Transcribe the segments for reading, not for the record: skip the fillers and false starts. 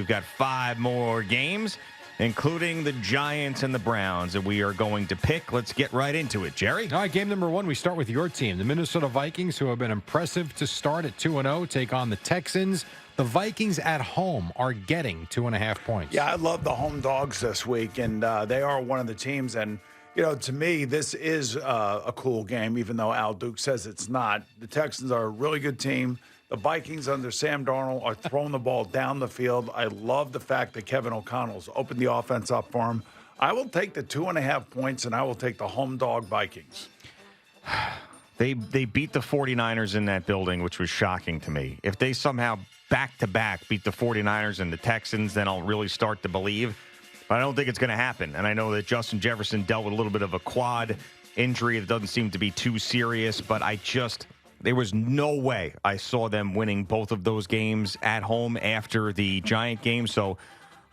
we've got 5 more games, including the Giants and the Browns, that we are going to pick. Let's get right into it. Jerry? All right, game number 1, we start with your team. The Minnesota Vikings, who have been impressive to start at 2-0, take on the Texans. The Vikings at home are getting 2.5 points. Yeah, I love the home dogs this week, and they are one of the teams. And, to me, this is a cool game, even though Al Duke says it's not. The Texans are a really good team. The Vikings under Sam Darnold are throwing the ball down the field. I love the fact that Kevin O'Connell's opened the offense up for him. I will take the 2.5 points, and I will take the home dog Vikings. They beat the 49ers in that building, which was shocking to me. If they somehow back-to-back beat the 49ers and the Texans, then I'll really start to believe. But I don't think it's going to happen. And I know that Justin Jefferson dealt with a little bit of a quad injury that doesn't seem to be too serious, but there was no way I saw them winning both of those games at home after the Giant game. So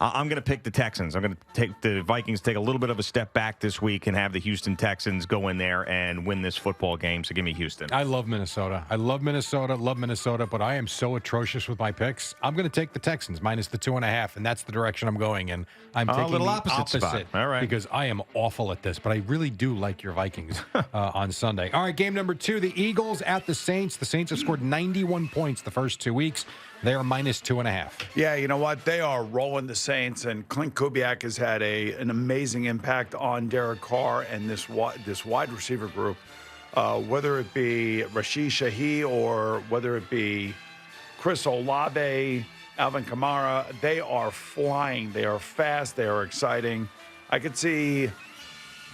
I'm going to pick the Texans. I'm going to take the Vikings, take a little bit of a step back this week and have the Houston Texans go in there and win this football game. So give me Houston. I love Minnesota. Love Minnesota, but I am so atrocious with my picks. I'm going to take the Texans minus the 2.5, and that's the direction I'm going in. I'm taking a little the opposite spot. All right. Because I am awful at this, but I really do like your Vikings on Sunday. All right, game number 2, the Eagles at the Saints. The Saints have scored 91 points the first 2 weeks. They are minus 2.5. Yeah, you know what? They are rolling the Saints, and Clint Kubiak has had an amazing impact on Derek Carr and this wide receiver group. Whether it be Rashid Shahi or whether it be Chris Olave, Alvin Kamara, they are flying. They are fast. They are exciting. I could see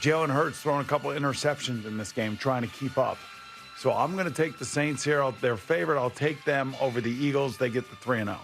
Jalen Hurts throwing a couple of interceptions in this game, trying to keep up. So I'm going to take the Saints here. They're favored. I'll take them over the Eagles. They get the 3-0.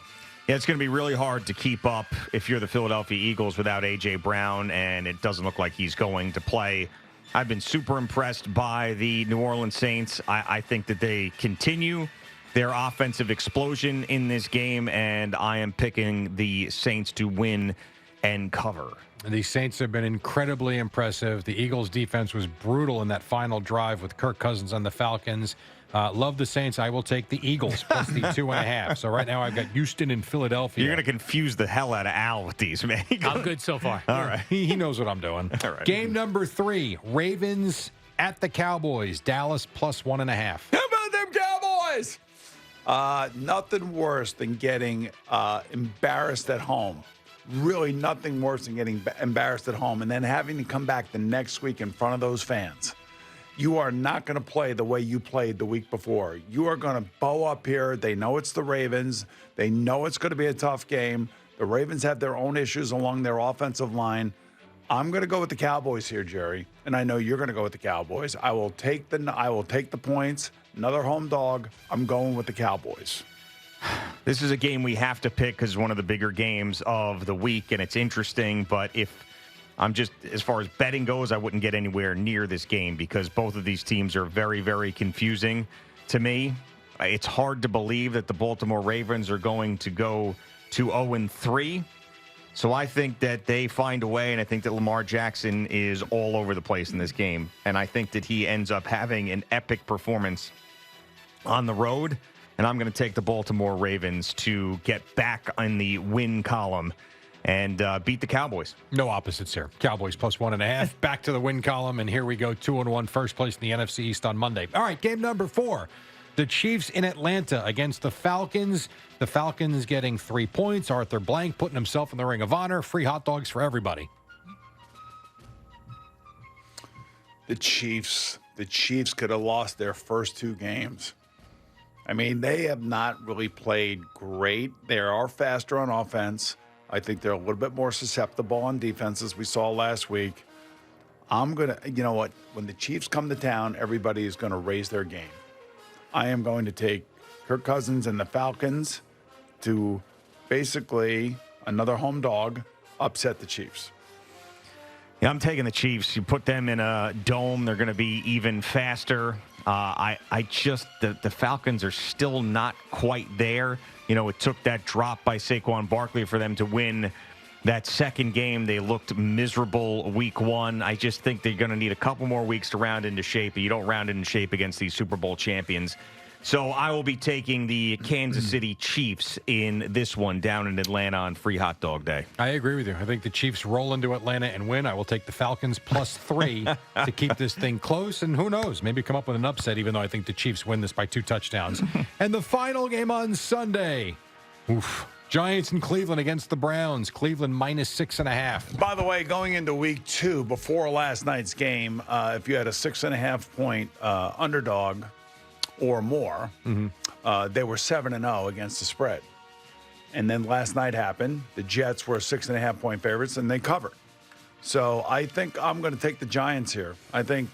Yeah, it's going to be really hard to keep up if you're the Philadelphia Eagles without A.J. Brown, and it doesn't look like he's going to play. I've been super impressed by the New Orleans Saints. I think that they continue their offensive explosion in this game, and I am picking the Saints to win and cover. The Saints have been incredibly impressive. The Eagles' defense was brutal in that final drive with Kirk Cousins on the Falcons. Love the Saints. I will take the Eagles plus the 2.5. So right now I've got Houston and Philadelphia. You're going to confuse the hell out of Al with these, man. I'm good so far. All right. He knows what I'm doing. All right. Game number 3, Ravens at the Cowboys. Dallas plus 1.5. How about them Cowboys? Nothing worse than getting embarrassed at home. Really nothing worse than getting embarrassed at home and then having to come back the next week in front of those fans. You are not going to play the way you played the week before. You are going to bow up here. They know it's the Ravens. They know it's going to be a tough game. The Ravens have their own issues along their offensive line. I'm going to go with the Cowboys here, Jerry, and I know you're going to go with the Cowboys. I will take the points. Another home dog. I'm going with the Cowboys. This is a game we have to pick because it's one of the bigger games of the week, and it's interesting. But if I'm just, as far as betting goes, I wouldn't get anywhere near this game because both of these teams are very, very confusing to me. It's hard to believe that the Baltimore Ravens are going to go to 0-3. So I think that they find a way, and I think that Lamar Jackson is all over the place in this game. And I think that he ends up having an epic performance on the road. And I'm going to take the Baltimore Ravens to get back in the win column and beat the Cowboys. No opposites here. Cowboys plus 1.5. Back to the win column, and here we go, 2-1, first place in the NFC East on Monday. All right, game number 4. The Chiefs in Atlanta against the Falcons. The Falcons getting 3 points. Arthur Blank putting himself in the Ring of Honor. Free hot dogs for everybody. The Chiefs could have lost their first 2 games. I mean, they have not really played great. They are faster on offense. I think they're a little bit more susceptible on defense, as we saw last week. I'm going to, you know what? When the Chiefs come to town, everybody is going to raise their game. I am going to take Kirk Cousins and the Falcons to basically, another home dog, upset the Chiefs. Yeah, I'm taking the Chiefs. You put them in a dome, they're going to be even faster. The Falcons are still not quite there. You know, it took that drop by Saquon Barkley for them to win that second game. They looked miserable week 1. I just think they're going to need a couple more weeks to round into shape. You don't round into shape against these Super Bowl champions. So I will be taking the Kansas City Chiefs in this one down in Atlanta on Free Hot Dog Day. I agree with you. I think the Chiefs roll into Atlanta and win. I will take the Falcons +3 to keep this thing close. And who knows, maybe come up with an upset, even though I think the Chiefs win this by 2 touchdowns. And the final game on Sunday. Oof. Giants in Cleveland against the Browns. Cleveland -6.5. By the way, going into week 2, before last night's game, if you had a 6.5-point underdog or more, they were 7-0 against the spread. And then last night happened. The Jets were 6.5-point favorites, and they covered. So I think I'm going to take the Giants here. I think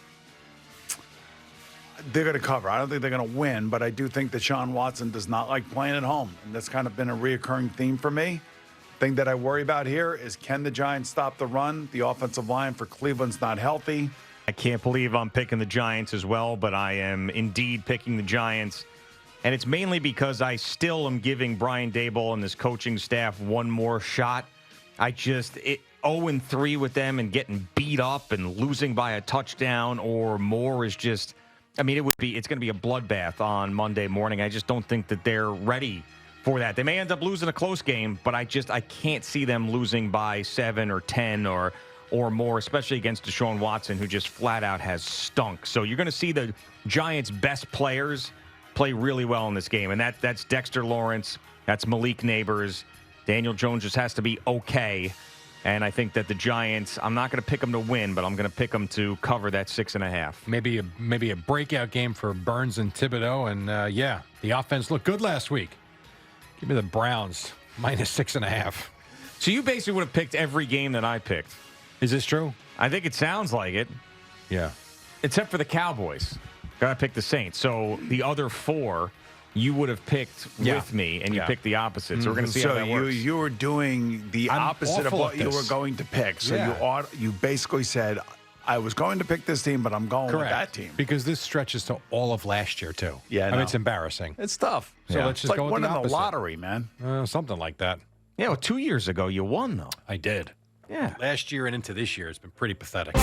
they're going to cover. I don't think they're going to win, but I do think that Sean Watson does not like playing at home. And that's kind of been a reoccurring theme for me. The thing that I worry about here is, can the Giants stop the run? The offensive line for Cleveland's not healthy. I can't believe I'm picking the Giants as well, but I am indeed picking the Giants. And it's mainly because I still am giving Brian Daboll and this coaching staff one more shot. 0-3 with them and getting beat up and losing by a touchdown or more is just, I mean, it's going to be a bloodbath on Monday morning. I just don't think that they're ready for that. They may end up losing a close game, but I can't see them losing by 7 or 10 or more, especially against Deshaun Watson, who just flat out has stunk. So you're going to see the Giants' best players play really well in this game, and that's Dexter Lawrence, that's Malik Neighbors. Daniel Jones just has to be okay. And I think that the Giants, I'm not going to pick them to win, but I'm going to pick them to cover that 6.5. Maybe a breakout game for Burns and Thibodeau. And, the offense looked good last week. Give me the Browns, -6.5. So you basically would have picked every game that I picked. Is this true? I think it sounds like it. Yeah. Except for the Cowboys. Got to pick the Saints. So the other 4 you would have picked with me, and you picked the opposite. So we're going to see how that works. You were doing the opposite of what you were going to pick. So you basically said, I was going to pick this team, but I'm going with that team. Because this stretches to all of last year, too. Yeah, I mean, it's embarrassing. It's tough. So let's just go with the opposite. Winning the lottery, man. Something like that. Yeah, well, 2 years ago, you won, though. I did. Yeah. Last year and into this year, it's been pretty pathetic.